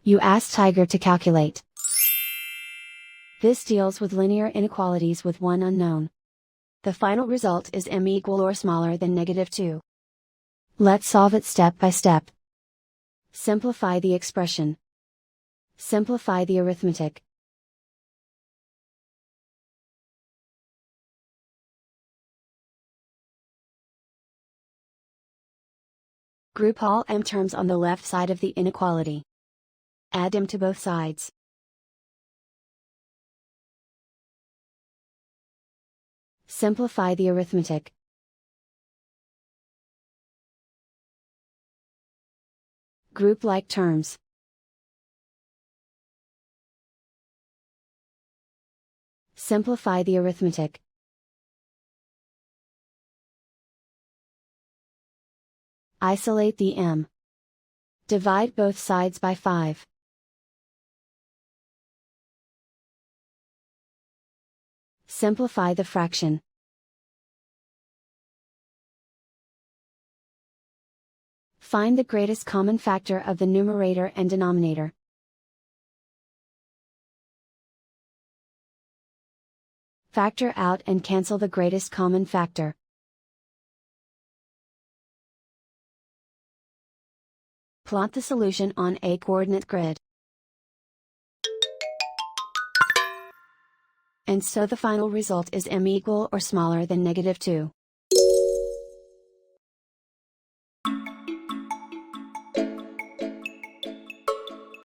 You ask Tiger to calculate. This deals with linear inequalities with one unknown. The final result is m equal or smaller than -2. Let's solve it step by step. Simplify the expression. Simplify the arithmetic. Group all m terms on the left side of the inequality. Add m to both sides. Simplify the arithmetic. Group like terms. Simplify the arithmetic. Isolate the m. Divide both sides by 5. Simplify the fraction. Find the greatest common factor of the numerator and denominator. Factor out and cancel the greatest common factor. Plot the solution on a coordinate grid. And so the final result is m equal or smaller than -2.